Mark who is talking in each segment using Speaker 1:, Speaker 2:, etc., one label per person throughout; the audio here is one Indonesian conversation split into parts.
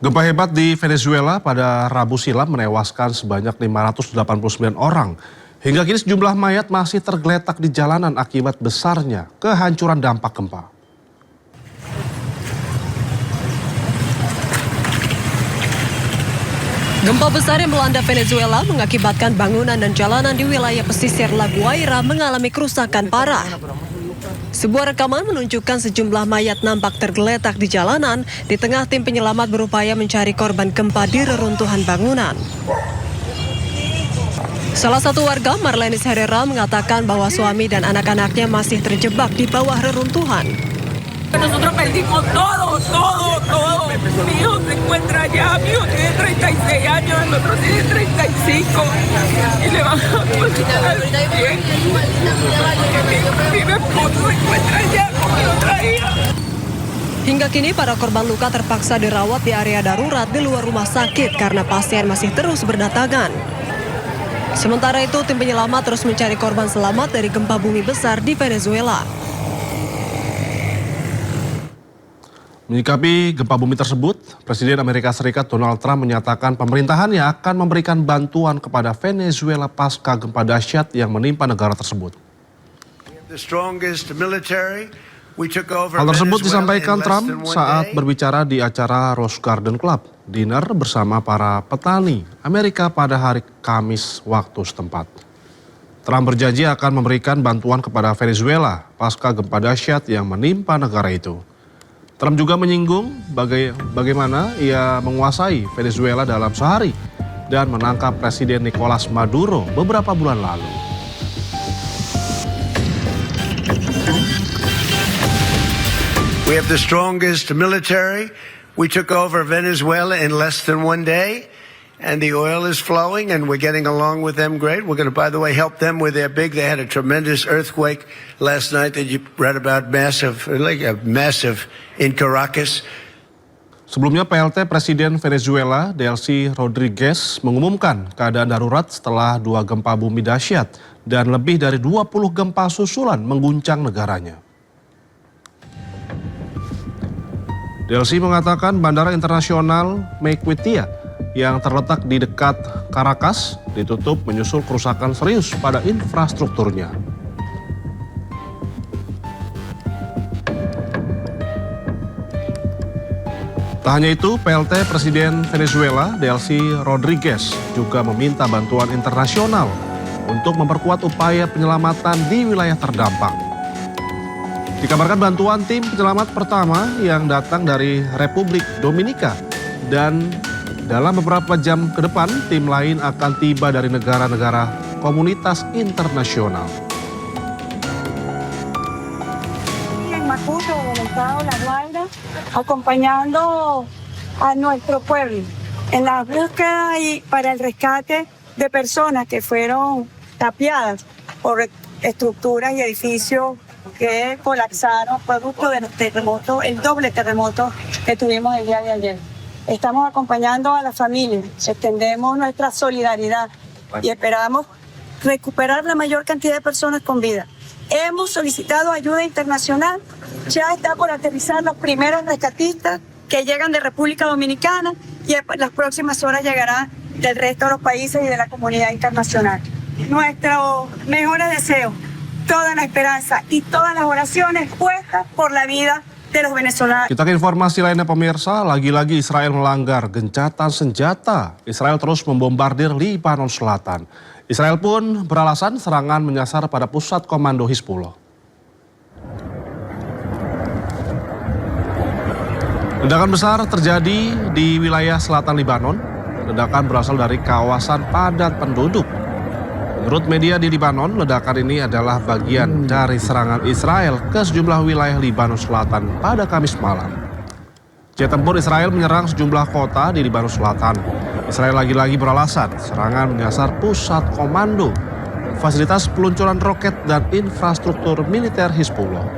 Speaker 1: Gempa hebat di Venezuela pada Rabu silam menewaskan sebanyak 589 orang. Hingga kini sejumlah mayat masih tergeletak di jalanan akibat besarnya kehancuran dampak gempa.
Speaker 2: Gempa besar yang melanda Venezuela mengakibatkan bangunan dan jalanan di wilayah pesisir La Guaira mengalami kerusakan parah. Sebuah rekaman menunjukkan sejumlah mayat nampak tergeletak di jalanan di tengah tim penyelamat berupaya mencari korban gempa di reruntuhan bangunan. Salah satu warga, Marlenis Herrera, mengatakan bahwa suami dan anak-anaknya masih terjebak di bawah reruntuhan.
Speaker 3: Nosotros perdimos todo. Mi hijo se encuentra allá, mi hijo tiene 36 años, el otro tiene 35. Y le van a cocinar bien. Mi esposo se encuentra allá, como lo traía.
Speaker 2: Hingga kini para korban luka terpaksa dirawat di area darurat di luar rumah sakit karena pasien masih terus berdatangan. Sementara itu, tim penyelamat terus mencari korban selamat dari gempa bumi besar di Venezuela.
Speaker 1: Menyikapi gempa bumi tersebut, Presiden Amerika Serikat Donald Trump menyatakan pemerintahannya akan memberikan bantuan kepada Venezuela pasca gempa dahsyat yang menimpa negara tersebut. Hal tersebut disampaikan Trump saat berbicara di acara Rose Garden Club dinner bersama para petani Amerika pada hari Kamis waktu setempat. Trump berjanji akan memberikan bantuan kepada Venezuela pasca gempa dahsyat yang menimpa negara itu. Trump juga menyinggung bagaimana ia menguasai Venezuela dalam sehari dan menangkap Presiden Nicolas Maduro beberapa bulan lalu.
Speaker 4: We have the strongest military. We took over Venezuela in less than 1 day, and the oil is flowing, and we're getting along with them great. We're going to, by the way, help them with their they had a tremendous earthquake last night that you read about, massive in Caracas.
Speaker 1: Sebelumnya PLT Presiden Venezuela, Delcy Rodriguez, mengumumkan keadaan darurat setelah 2 gempa bumi dahsyat dan lebih dari 20 gempa susulan mengguncang negaranya. Delcy mengatakan Bandara Internasional Maiquetía yang terletak di dekat Caracas ditutup menyusul kerusakan serius pada infrastrukturnya. Tak hanya itu, PLT Presiden Venezuela, Delcy Rodriguez, juga meminta bantuan internasional untuk memperkuat upaya penyelamatan di wilayah terdampak. Dikabarkan bantuan tim penyelamat pertama yang datang dari Republik Dominika dan dalam beberapa jam ke depan tim lain akan tiba dari negara-negara komunitas internasional.
Speaker 5: En Macuto, del estado La Guaira, acompañando a nuestro pueblo en la búsqueda y para el rescate de personas que fueron tapiadas por estructuras y edificios que colapsaron producto del terremoto, el doble terremoto que tuvimos el día de ayer. Estamos acompañando a la familia, extendemos nuestra solidaridad y esperamos recuperar la mayor cantidad de personas con vida. Hemos solicitado ayuda internacional, ya está por aterrizar los primeros rescatistas que llegan de República Dominicana y en las próximas horas llegarán del resto de los países y de la comunidad internacional. Nuestros mejores deseos, toda la esperanza y todas las oraciones puestas por la vida de los venezolanos.
Speaker 1: Kita ke informasi lainnya pemirsa, lagi-lagi Israel melanggar gencatan senjata. Israel terus membombardir Libanon Selatan. Israel pun beralasan serangan menyasar pada pusat komando Hizbullah. Ledakan besar terjadi di wilayah selatan Libanon. Ledakan berasal dari kawasan padat penduduk. Menurut media di Libanon, ledakan ini adalah bagian dari serangan Israel ke sejumlah wilayah Libanon Selatan pada Kamis malam. Jet tempur Israel menyerang sejumlah kota di Libanon Selatan. Israel lagi-lagi beralasan serangan menyasar pusat komando, fasilitas peluncuran roket dan infrastruktur militer Hizbullah.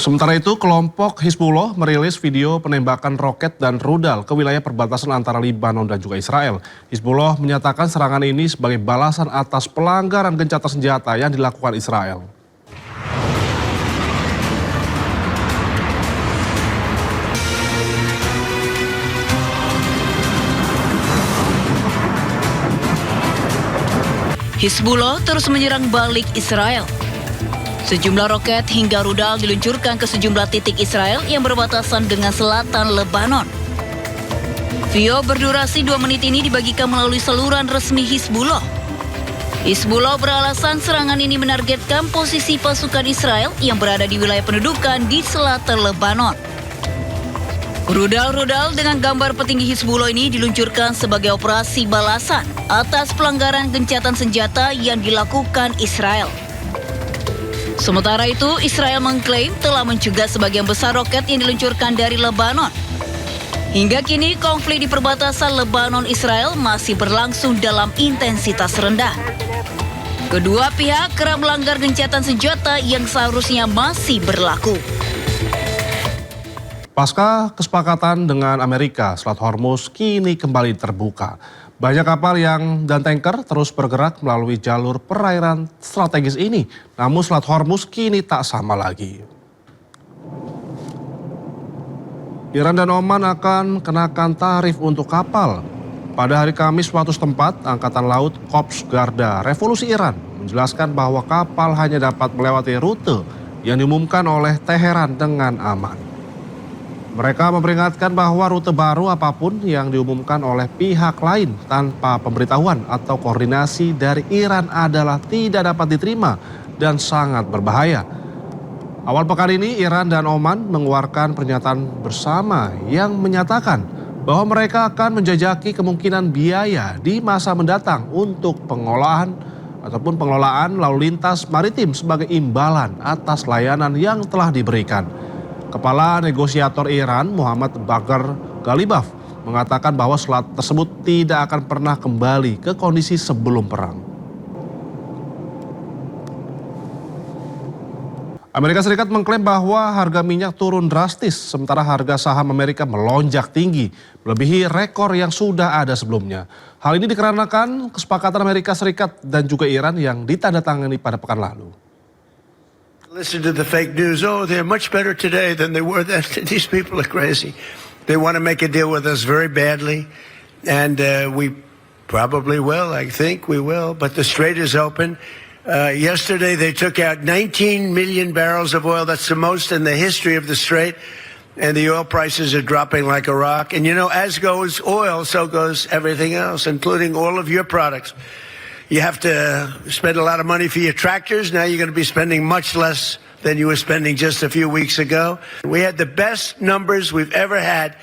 Speaker 1: Sementara itu, kelompok Hizbullah merilis video penembakan roket dan rudal ke wilayah perbatasan antara Libanon dan juga Israel. Hizbullah menyatakan serangan ini sebagai balasan atas pelanggaran gencatan senjata yang dilakukan Israel.
Speaker 6: Hizbullah terus menyerang balik Israel. Sejumlah roket hingga rudal diluncurkan ke sejumlah titik Israel yang berbatasan dengan selatan Lebanon. Video berdurasi 2 menit ini dibagikan melalui saluran resmi Hizbullah. Hizbullah beralasan serangan ini menargetkan posisi pasukan Israel yang berada di wilayah pendudukan di selatan Lebanon. Rudal-rudal dengan gambar petinggi Hizbullah ini diluncurkan sebagai operasi balasan atas pelanggaran gencatan senjata yang dilakukan Israel. Sementara itu, Israel mengklaim telah mencegah sebagian besar roket yang diluncurkan dari Lebanon. Hingga kini, konflik di perbatasan Lebanon-Israel masih berlangsung dalam intensitas rendah. Kedua pihak kerap melanggar gencatan senjata yang seharusnya masih berlaku.
Speaker 1: Pasca kesepakatan dengan Amerika, Selat Hormuz kini kembali terbuka. Banyak kapal dan tanker terus bergerak melalui jalur perairan strategis ini. Namun Selat Hormuz kini tak sama lagi. Iran dan Oman akan kenakan tarif untuk kapal. Pada hari Kamis waktu setempat, Angkatan Laut Korps Garda Revolusi Iran menjelaskan bahwa kapal hanya dapat melewati rute yang diumumkan oleh Teheran dengan aman. Mereka memperingatkan bahwa rute baru apapun yang diumumkan oleh pihak lain tanpa pemberitahuan atau koordinasi dari Iran adalah tidak dapat diterima dan sangat berbahaya. Awal pekan ini Iran dan Oman mengeluarkan pernyataan bersama yang menyatakan bahwa mereka akan menjajaki kemungkinan biaya di masa mendatang untuk pengelolaan lalu lintas maritim sebagai imbalan atas layanan yang telah diberikan. Kepala negosiator Iran, Muhammad Bagher Ghalibaf, mengatakan bahwa selat tersebut tidak akan pernah kembali ke kondisi sebelum perang. Amerika Serikat mengklaim bahwa harga minyak turun drastis, sementara harga saham Amerika melonjak tinggi, melebihi rekor yang sudah ada sebelumnya. Hal ini dikarenakan kesepakatan Amerika Serikat dan juga Iran yang ditandatangani pada pekan lalu.
Speaker 4: Listen to the fake news. Oh, they're much better today than they were then. These people are crazy. They want to make a deal with us very badly. And we probably will. I think we will. But the Strait is open. Yesterday, they took out 19 million barrels of oil. That's the most in the history of the Strait. And the oil prices are dropping like a rock. And you know, as goes oil, so goes everything else, including all of your products. You have to spend a lot of money for your tractors. Now you're going to be spending much less than you were spending just a few weeks ago. We had the best numbers we've ever had.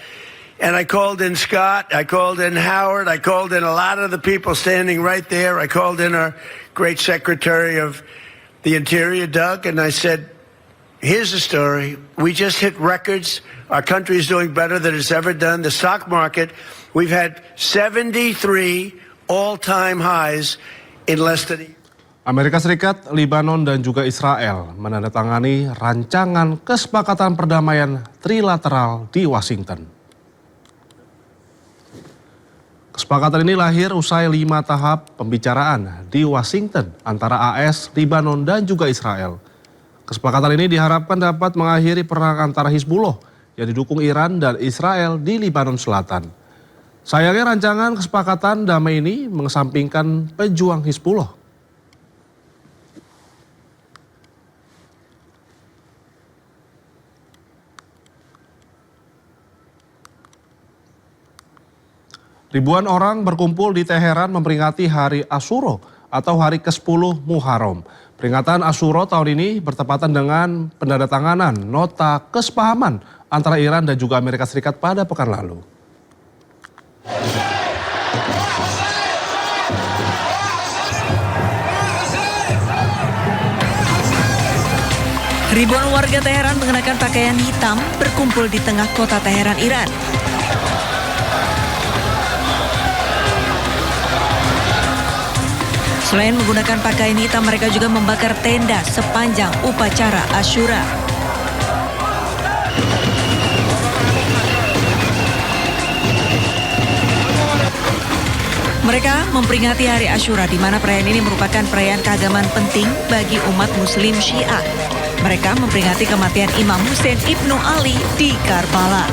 Speaker 4: And I called in Scott, I called in Howard, I called in a lot of the people standing right there. I called in our great Secretary of the Interior, Doug, and I said, here's the story. We just hit records. Our country is doing better than it's ever done. The stock market, we've had 73 all-time highs in less than...
Speaker 1: Amerika Serikat, Lebanon, dan juga Israel menandatangani rancangan kesepakatan perdamaian trilateral di Washington. Kesepakatan ini lahir usai 5 tahap pembicaraan di Washington antara AS, Lebanon, dan juga Israel. Kesepakatan ini diharapkan dapat mengakhiri perang antara Hizbullah yang didukung Iran dan Israel di Lebanon Selatan. Sayangnya rancangan kesepakatan damai ini mengesampingkan pejuang Hizbullah. Ribuan orang berkumpul di Teheran memperingati Hari Asyura atau Hari ke-10 Muharram. Peringatan Asyura tahun ini bertepatan dengan penandatanganan nota kesepahaman antara Iran dan juga Amerika Serikat pada pekan lalu.
Speaker 2: Ribuan warga Teheran mengenakan pakaian hitam berkumpul di tengah kota Teheran, Iran. Selain menggunakan pakaian hitam, mereka juga membakar tenda sepanjang upacara Asyura. Mereka memperingati Hari Asyura, di mana perayaan ini merupakan perayaan keagamaan penting bagi umat Muslim Syiah. Mereka memperingati kematian Imam Hussein Ibnu Ali di Karbala.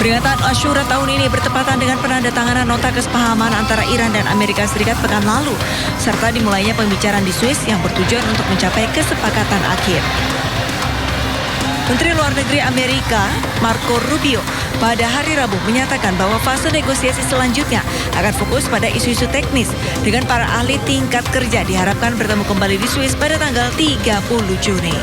Speaker 2: Peringatan Asyura tahun ini bertepatan dengan penandatanganan nota kesepahaman antara Iran dan Amerika Serikat pekan lalu, serta dimulainya pembicaraan di Swiss yang bertujuan untuk mencapai kesepakatan akhir. Menteri Luar Negeri Amerika, Marco Rubio, pada hari Rabu menyatakan bahwa fase negosiasi selanjutnya akan fokus pada isu-isu teknis dengan para ahli tingkat kerja diharapkan bertemu kembali di Swiss pada tanggal 30 Juni.